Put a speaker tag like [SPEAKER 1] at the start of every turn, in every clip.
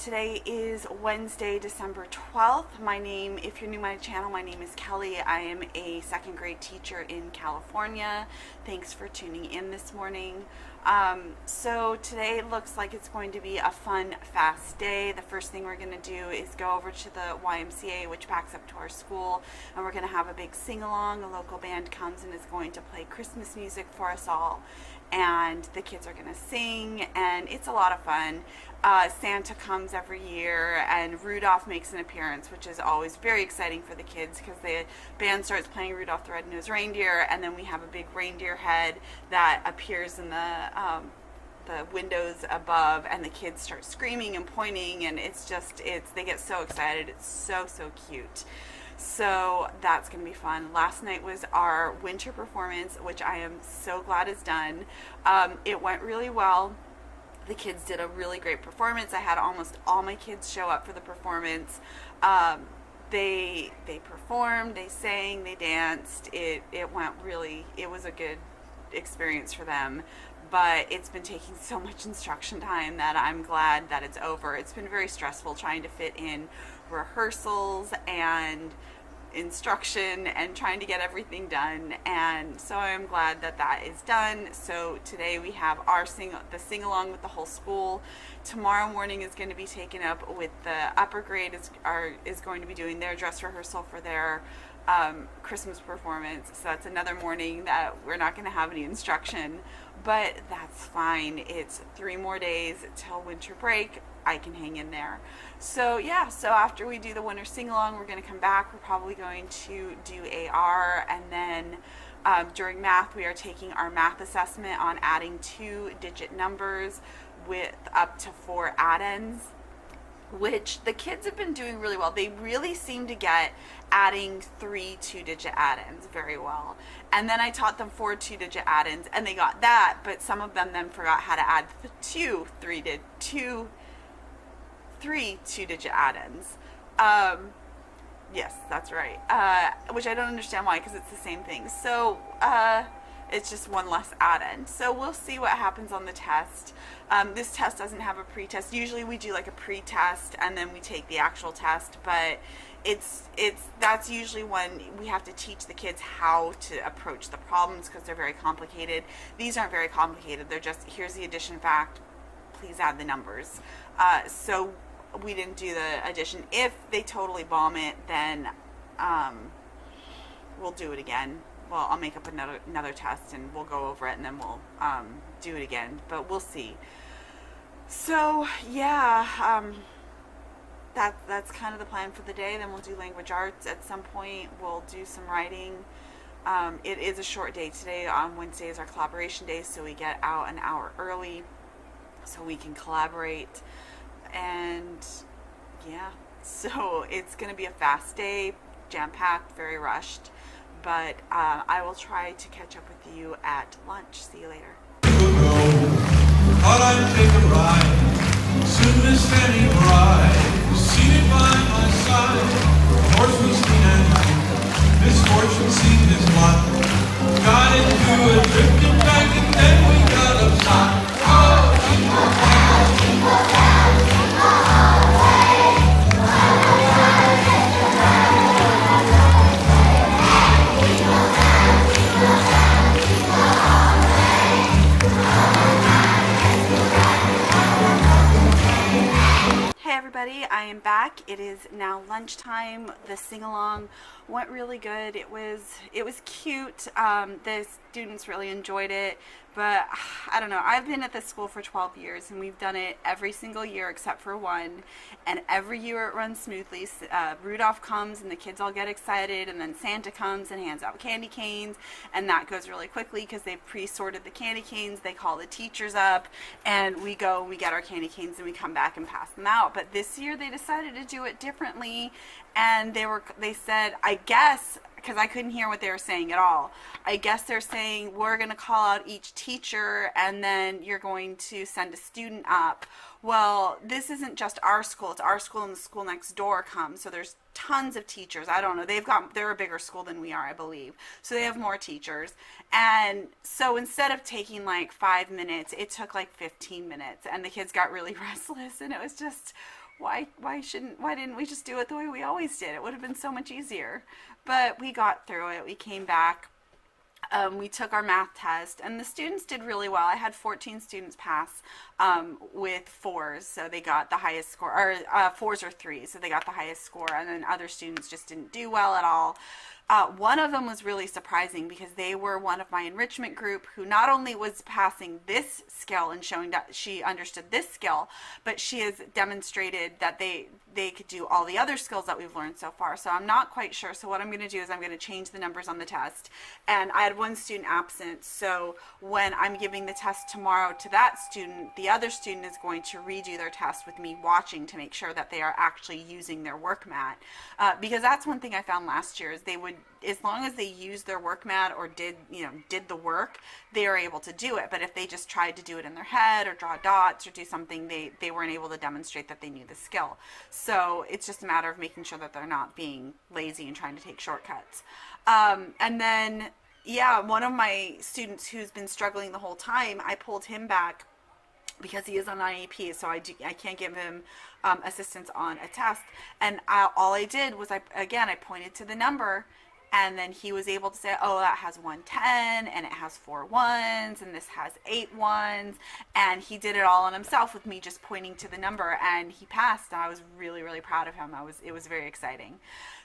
[SPEAKER 1] Today is Wednesday, December 12th. If you're new to my channel, my name is Kelly. I am a second grade teacher in California. Thanks for tuning in this morning. So today looks like it's going to be a fun, fast day. The first thing we're going to do is go over to the YMCA, which backs up to our school, and we're going to have a big sing-along. A local band comes and is going to play Christmas music for us all, and the kids are going to sing, and it's a lot of fun. Santa comes every year, and Rudolph makes an appearance, which is always very exciting for the kids because the band starts playing Rudolph the Red-Nosed Reindeer, and then we have a big reindeer head that appears in the windows above, and the kids start screaming and pointing, and they get so excited. It's so cute. So that's going to be fun. Last night was our winter performance, which I am so glad is done. It went really well. The kids did a really great performance. I had almost all my kids show up for the performance. They performed, they sang, they danced. It was a good experience for them. But it's been taking so much instruction time that I'm glad that it's over. It's been very stressful trying to fit in rehearsals and instruction and trying to get everything done, and so I'm glad that is done. So today we have the sing-along with the whole school. Tomorrow morning is going to be taken up with the upper grade is going to be doing their dress rehearsal for their Christmas performance. So that's another morning that we're not going to have any instruction, but that's fine. It's 3 more days till winter break. I can hang in there. So yeah, so after we do the winter sing-along, we're going to come back. We're probably going to do AR, and then during math, we are taking our math assessment on adding 2-digit numbers with up to 4 add-ins, which the kids have been doing really well. They really seem to get adding 3 2-digit add-ins very well. And then I taught them 4 2-digit add-ins, and they got that, but some of them then forgot how to add 3 2-digit add-ins. Yes, that's right. Which I don't understand why, because it's the same thing. So it's just one less add-in. So we'll see what happens on the test. This test doesn't have a pre-test. Usually we do like a pre-test and then we take the actual test, but that's usually when we have to teach the kids how to approach the problems because they're very complicated. These aren't very complicated. They're just, here's the addition fact, please add the numbers. So we didn't do the addition. If they totally bomb it, then we'll do it again. Well, I'll make up another test and we'll go over it, and then we'll do it again, but we'll see. So yeah, that's kind of the plan for the day. Then we'll do language arts at some point. We'll do some writing. It is a short day today. On Wednesday is our collaboration day, so we get out an hour early so we can collaborate. And yeah, so it's going to be a fast day, jam-packed, very rushed, but I will try to catch up with you at lunch. See you later.
[SPEAKER 2] Thought I'd take a ride, soon as standing bride, seated by my side, horse was lean and light, misfortune seemed his lot, got into a drifting back, and then we got upside. Oh, jingle bells, jingle bells, jingle all the way, jingle all the way, jingle bells, jingle bells, jingle bells, jingle all the way, jingle all the way.
[SPEAKER 1] Hey everybody, I am back. It is now lunchtime. The sing-along went really good. It was cute. The students really enjoyed it, but I don't know. I've been at this school for 12 years, and we've done it every single year except for one, and every year it runs smoothly. Rudolph comes and the kids all get excited, and then Santa comes and hands out candy canes, and that goes really quickly because they've pre-sorted the candy canes. They call the teachers up, and we go and we get our candy canes, and we come back and pass them out. But this year they decided to do it differently, and they said, I guess, because I couldn't hear what they were saying at all, I guess they're saying we're going to call out each teacher and then you're going to send a student up. Well, this isn't just our school. It's our school and the school next door comes. So there's tons of teachers. I don't know. They're a bigger school than we are, I believe. So they have more teachers. And so instead of taking like 5 minutes, it took like 15 minutes. And the kids got really restless. And it was just, why didn't we just do it the way we always did? It would have been so much easier. But we got through it. We came back. We took our math test, and the students did really well. I had 14 students pass with 4s, so they got the highest score, or 4s or 3s, so they got the highest score, and then other students just didn't do well at all. One of them was really surprising because they were one of my enrichment group who not only was passing this skill and showing that she understood this skill, but she has demonstrated that they could do all the other skills that we've learned so far. So I'm not quite sure. So what I'm going to do is I'm going to change the numbers on the test. And I had one student absent. So when I'm giving the test tomorrow to that student, the other student is going to redo their test with me watching to make sure that they are actually using their work mat. Because that's one thing I found last year is they would, as long as they used their work mat or did the work, they are able to do it. But if they just tried to do it in their head or draw dots or do something, they weren't able to demonstrate that they knew the skill. So it's just a matter of making sure that they're not being lazy and trying to take shortcuts. And then, one of my students who's been struggling the whole time, I pulled him back because he is on IEP, so I can't give him assistance on a test. And all I did was I pointed to the number, and then he was able to say, oh, that has 110, and it has 4 1s, and this has 8 1s. And he did it all on himself with me just pointing to the number, and he passed. And I was really, really proud of him. It was very exciting.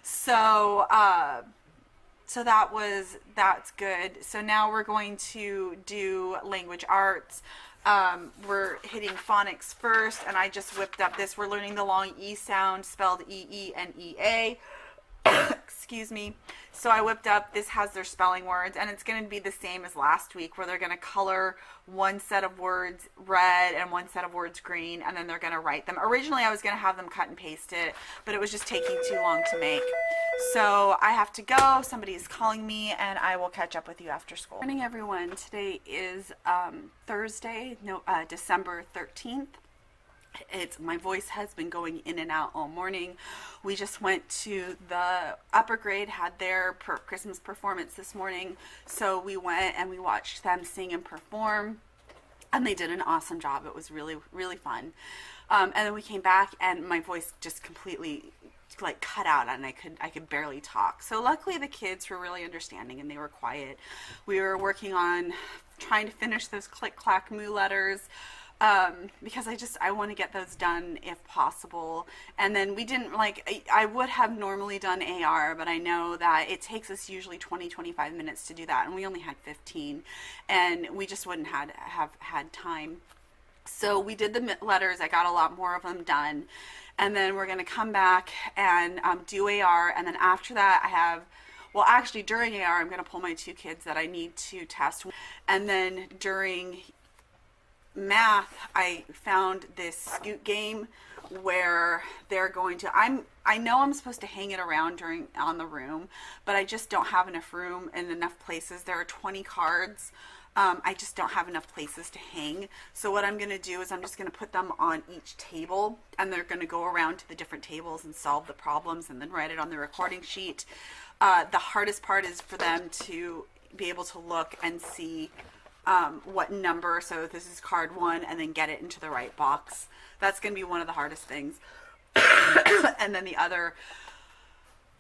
[SPEAKER 1] So that's good. So now we're going to do language arts. We're hitting phonics first, and I just whipped up this. We're learning the long E sound, spelled E-E and E-A. Excuse me. So I whipped up, this has their spelling words, and it's going to be the same as last week, where they're going to color one set of words red and one set of words green, and then they're going to write them. Originally I was going to have them cut and paste it, but it was just taking too long to make. So I have to go. Somebody is calling me, and I will catch up with you after school. Good morning, everyone. Today is Thursday, December 13th. My voice has been going in and out all morning. We just went to the upper grade, had their Christmas performance this morning. So we went and we watched them sing and perform, and they did an awesome job. It was really, really fun. And then we came back, and my voice just completely cut out, and I could barely talk. So luckily the kids were really understanding, and they were quiet. We were working on trying to finish those click clack moo letters. Because I want to get those done if possible. And then we didn't I would have normally done AR, but I know that it takes us usually 20-25 minutes to do that, and we only had 15, and we just wouldn't have had time. So we did the letters. I got a lot more of them done, and then we're going to come back and do AR, and then after that during AR I'm going to pull my 2 kids that I need to test, and then during math, I found this Scoot game where they're going to, I know I'm supposed to hang it around on the room, but I just don't have enough room and enough places. There are 20 cards. I just don't have enough places to hang. So what I'm going to do is I'm just going to put them on each table, and they're going to go around to the different tables and solve the problems and then write it on the recording sheet. The hardest part is for them to be able to look and see what number, so this is card 1, and then get it into the right box. That's going to be one of the hardest things. And then the other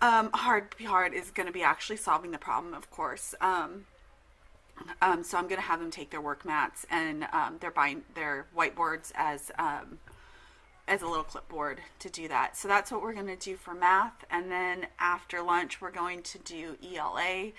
[SPEAKER 1] hard is going to be actually solving the problem, of course. So I'm going to have them take their work mats and their whiteboards as a little clipboard to do that. So that's what we're going to do for math. And then after lunch, we're going to do ELA.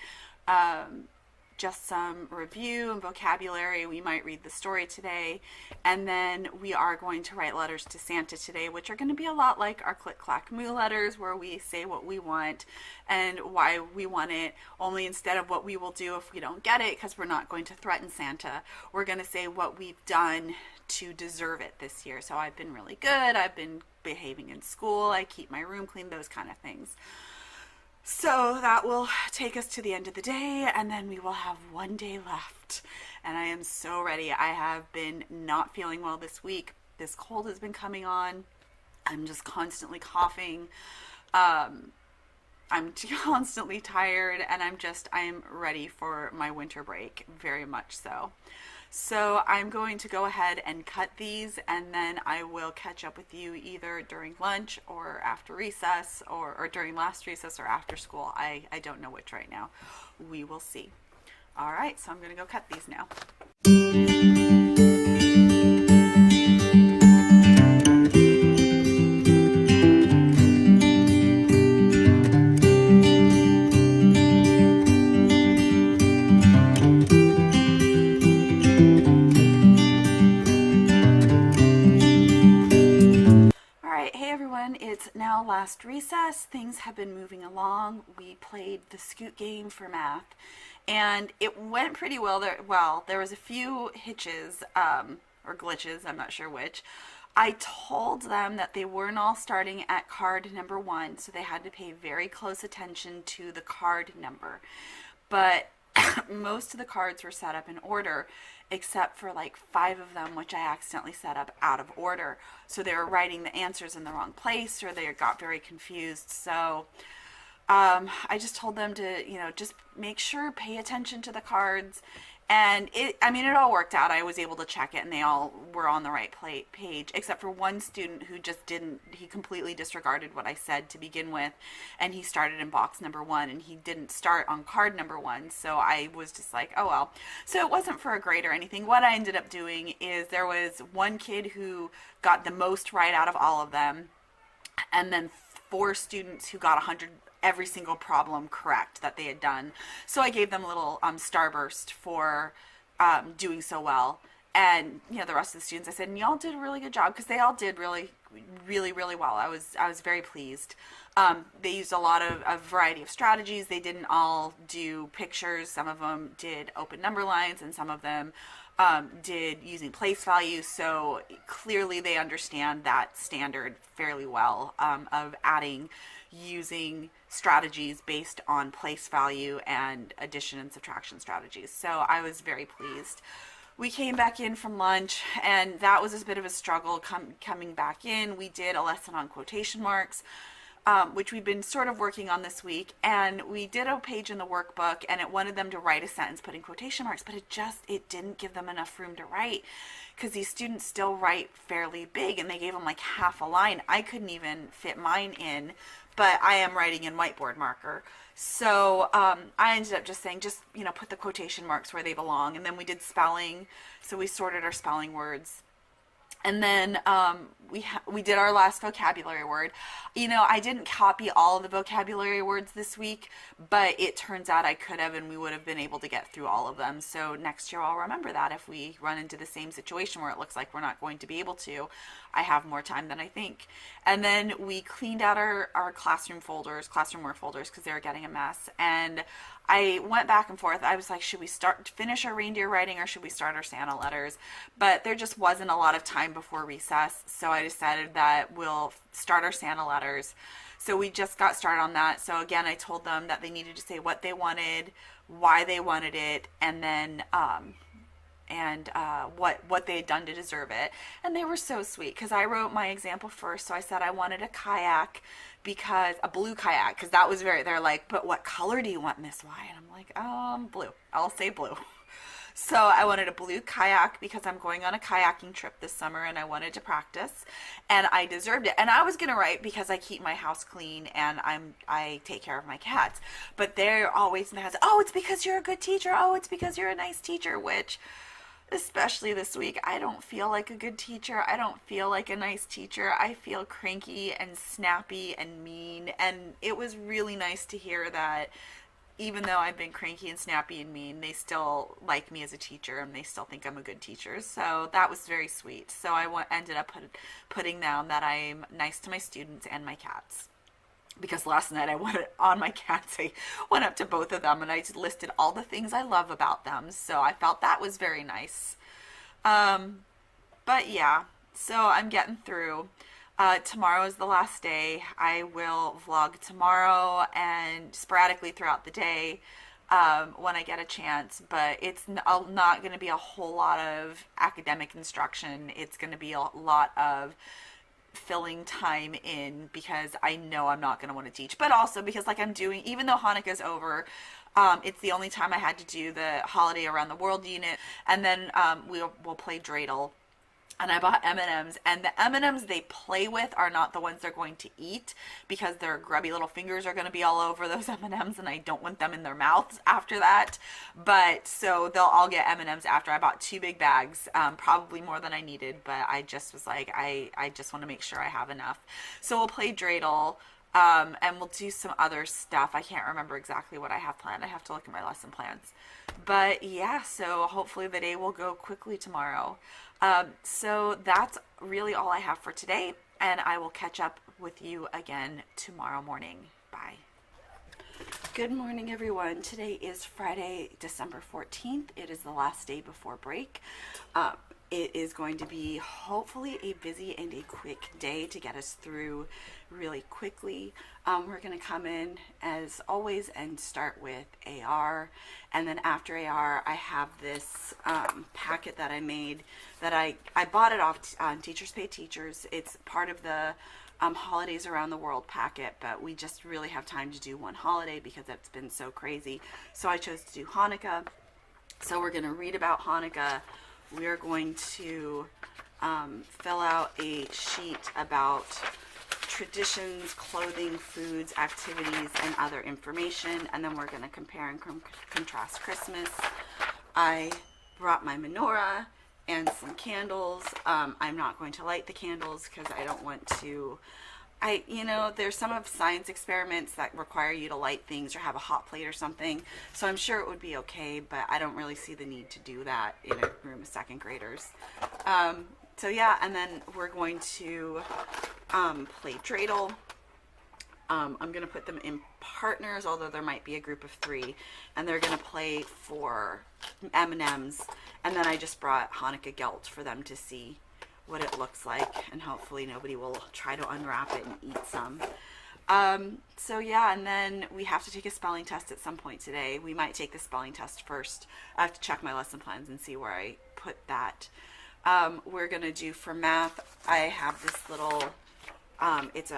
[SPEAKER 1] Just some review and vocabulary. We might read the story today, and then we are going to write letters to Santa today, which are going to be a lot like our click clack moo letters, where we say what we want and why we want it, only instead of what we will do if we don't get it, because we're not going to threaten Santa, we're going to say what we've done to deserve it this year. So I've been really good, I've been behaving in school, I keep my room clean, those kind of things. So that will take us to the end of the day, and then we will have one day left. And I am so ready. I have been not feeling well this week. This cold has been coming on. I'm just constantly coughing. I'm constantly tired, and I'm ready for my winter break, very much so. So I'm going to go ahead and cut these, and then I will catch up with you either during lunch or after recess, or during last recess or after school. I don't know which right now. We will see. All right, so I'm going to go cut these now. Hey everyone, it's now last recess. Things have been moving along. We played the Scoot game for math, and it went pretty well. There was a few hitches, or glitches, I'm not sure which. I told them that they weren't all starting at card number 1, so they had to pay very close attention to the card number. But most of the cards were set up in order, except for like 5 of them, which I accidentally set up out of order. So they were writing the answers in the wrong place, or they got very confused. So I just told them to, just make sure, pay attention to the cards. And it all worked out. I was able to check it, and they all were on the right page, except for one student who just he completely disregarded what I said to begin with, and he started in box number 1, and he didn't start on card number 1, so I was just like, oh well. So it wasn't for a grade or anything. What I ended up doing is there was one kid who got the most right out of all of them, and then 4 students who got 100 every single problem correct that they had done. So I gave them a little starburst for doing so well. And the rest of the students, I said, and y'all did a really good job, because they all did really, really, really well. I was very pleased. They used a variety of strategies. They didn't all do pictures. Some of them did open number lines, and some of them did using place value. So clearly they understand that standard fairly well, of using strategies based on place value and addition and subtraction strategies. So I was very pleased. We came back in from lunch, and that was a bit of a struggle coming back in. We did a lesson on quotation marks, which we've been sort of working on this week, and we did a page in the workbook, and it wanted them to write a sentence putting quotation marks, but it didn't give them enough room to write, because these students still write fairly big, and they gave them like half a line. I couldn't even fit mine in, but I am writing in whiteboard marker. So I ended up just saying, put the quotation marks where they belong. And then we did spelling. So we sorted our spelling words. And then we did our last vocabulary word. I didn't copy all of the vocabulary words this week, but it turns out I could have, and we would have been able to get through all of them. So next year I'll remember that if we run into the same situation where it looks like we're not going to be able to. I have more time than I think. And then we cleaned out our classroom work folders, because they were getting a mess. And I went back and forth. I was like, should we finish our reindeer writing, or should we start our Santa letters? But there just wasn't a lot of time before recess, so I decided that we'll start our Santa letters. So we just got started on that. So again, I told them that they needed to say what they wanted, why they wanted it, and then what they had done to deserve it. And they were so sweet, because I wrote my example first. So I said I wanted a blue kayak, because that was they're like, but what color do you want, Miss Y? And I'm like, blue. I'll say blue. So I wanted a blue kayak, because I'm going on a kayaking trip this summer, and I wanted to practice, and I deserved it. And I was going to write, because I keep my house clean and I take care of my cats. But they're always in the house, oh, it's because you're a good teacher. Oh, it's because you're a nice teacher, which, especially this week, I don't feel like a good teacher. I don't feel like a nice teacher. I feel cranky and snappy and mean. And it was really nice to hear that even though I've been cranky and snappy and mean, they still like me as a teacher, and they still think I'm a good teacher. So that was very sweet. So I ended up putting down that I'm nice to my students and my cats. Because last night I went on my cats, I went up to both of them and I listed all the things I love about them. So I felt that was very nice. But yeah, so I'm getting through. Tomorrow is the last day. I will vlog tomorrow and sporadically throughout the day when I get a chance. But it's not going to be a whole lot of academic instruction. It's going to be a lot of filling time in because I know I'm not going to want to teach, but also because like I'm doing, even though Hanukkah's over, it's the only time I had to do the holiday around the world unit, and then we'll play dreidel. And I bought M&Ms, and the M&Ms they play with are not the ones they're going to eat because their grubby little fingers are going to be all over those M&Ms, and I don't want them in their mouths after that. But so they'll all get M&Ms after. I bought 2 big bags, probably more than I needed, but I just was like, I just want to make sure I have enough. So we'll play dreidel. And we'll do some other stuff. I can't remember exactly what I have planned. I have to look at my lesson plans. But yeah, so hopefully the day will go quickly tomorrow. So that's really all I have for today, and I will catch up with you again tomorrow morning. Bye. Good morning, everyone. Today is Friday, December 14th. It is the last day before break. It is going to be hopefully a busy and a quick day to get us through really quickly. We're going to come in as always and start with AR, and then after AR I have this packet that I made that I bought it off Teachers Pay Teachers. It's part of the holidays around the world packet, but we just really have time to do one holiday because it's been so crazy. So I chose to do Hanukkah. So we're going to read about Hanukkah. We're going to fill out a sheet about traditions, clothing, foods, activities, and other information, and then we're going to compare and contrast Christmas. I brought my menorah and some candles. I'm not going to light the candles because I don't want to. There's some of science experiments that require you to light things or have a hot plate or something, so I'm sure it would be okay, but I don't really see the need to do that in a room of second graders. So yeah, and then we're going to play dreidel. I'm going to put them in partners, although there might be a group of 3, and they're going to play for M&Ms, and then I just brought Hanukkah gelt for them to see what it looks like, and hopefully nobody will try to unwrap it and eat some. So yeah, and then we have to take a spelling test at some point today. We might take the spelling test first. I have to check my lesson plans and see where I put that. We're gonna do for math. I have this little, it's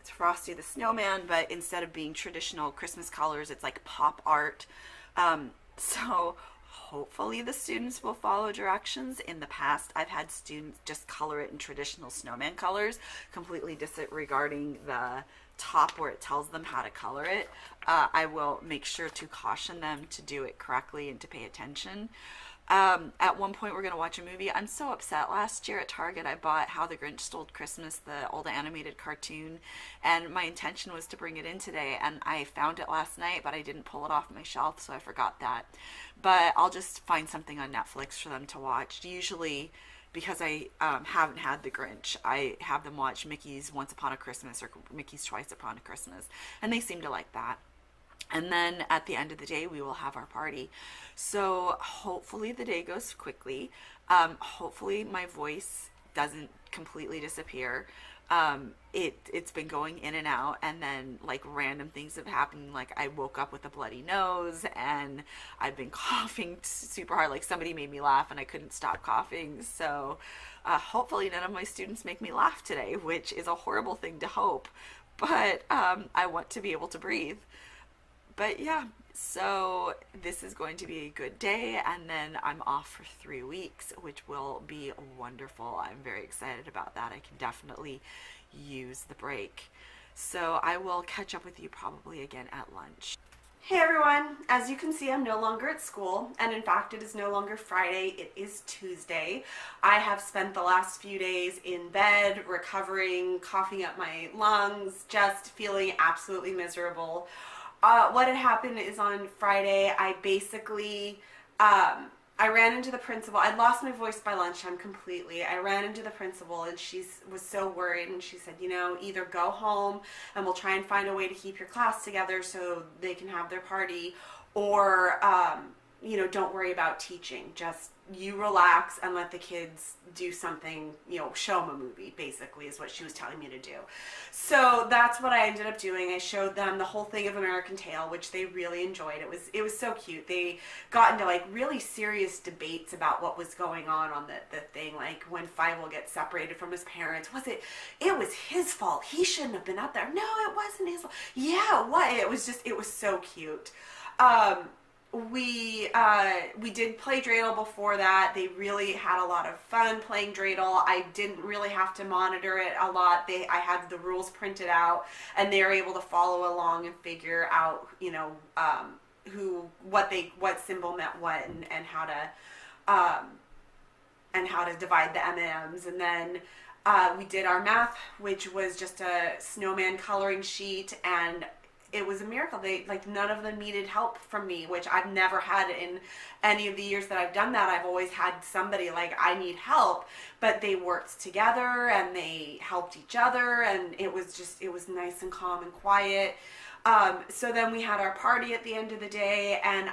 [SPEAKER 1] Frosty the Snowman, but instead of being traditional Christmas colors, it's like pop art. So hopefully the students will follow directions. In the past, I've had students just color it in traditional snowman colors, completely disregarding the top where it tells them how to color it. I will make sure to caution them to do it correctly and to pay attention. At one point, we're going to watch a movie. I'm so upset. Last year at Target, I bought How the Grinch Stole Christmas, the old animated cartoon, and my intention was to bring it in today, and I found it last night, but I didn't pull it off my shelf, so I forgot that. But I'll just find something on Netflix for them to watch. Usually, because I haven't had the Grinch, I have them watch Mickey's Once Upon a Christmas or Mickey's Twice Upon a Christmas, and they seem to like that. And then at the end of the day, we will have our party. So hopefully the day goes quickly. Hopefully my voice doesn't completely disappear. It's been going in and out, and then like random things have happened. Like I woke up with a bloody nose, and I've been coughing super hard. Like somebody made me laugh and I couldn't stop coughing. So hopefully none of my students make me laugh today, which is a horrible thing to hope. But I want to be able to breathe. But yeah, so this is going to be a good day, and then I'm off for 3 weeks, which will be wonderful. I'm very excited about that. I can definitely use the break. So I will catch up with you probably again at lunch.
[SPEAKER 3] Hey everyone, as you can see, I'm no longer at school, and in fact it is no longer Friday, it is Tuesday. I have spent the last few days in bed, recovering, coughing up my lungs, just feeling absolutely miserable. What had happened is on Friday, I basically, I ran into the principal. I'd lost my voice by lunchtime completely. I ran into the principal, and she was so worried, and she said, either go home and we'll try and find a way to keep your class together so they can have their party, or don't worry about teaching. Just you relax and let the kids do something, show them a movie, basically, is what she was telling me to do. So that's what I ended up doing. I showed them the whole thing of American Tail, which they really enjoyed. It was so cute. They got into like really serious debates about what was going on the thing, like when Fievel gets separated from his parents. It was his fault. He shouldn't have been up there. No, it wasn't his fault. Yeah, what? It was so cute. We did play dreidel before that. They really had a lot of fun playing dreidel. I didn't really have to monitor it a lot. I had the rules printed out, and they were able to follow along and figure out, what symbol meant what, and how to divide the M&Ms. And then we did our math, which was just a snowman coloring sheet, and it was a miracle. None of them needed help from me, which I've never had in any of the years that I've done that. I've always had somebody like, I need help, but they worked together and they helped each other, and it was nice and calm and quiet. So then we had our party at the end of the day, and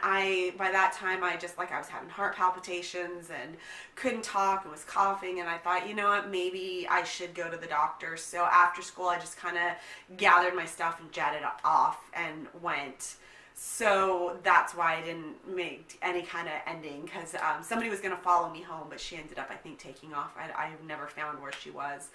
[SPEAKER 3] by that time, I was having heart palpitations and couldn't talk and was coughing, and I thought, you know what, maybe I should go to the doctor. So after school, I just kind of gathered my stuff and jetted off and went. So that's why I didn't make any kind of ending, because somebody was going to follow me home, but she ended up, I think, taking off. I never found where she was.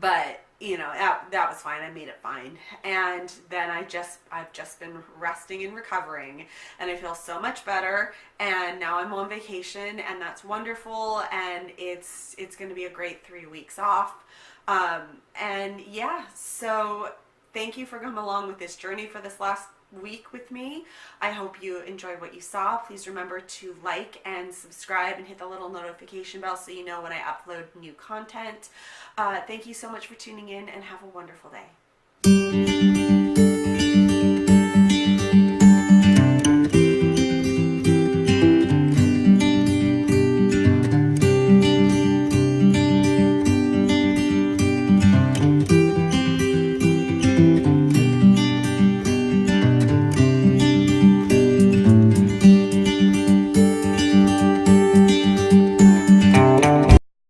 [SPEAKER 3] But that was fine. I made it fine. And then I've just been resting and recovering, and I feel so much better. And now I'm on vacation, and that's wonderful. And it's going to be a great 3 weeks off. And yeah, so thank you for coming along with this journey for this last week with me. I hope you enjoyed what you saw. Please remember to like and subscribe and hit the little notification bell so you know when I upload new content. Thank you so much for tuning in, and have a wonderful day.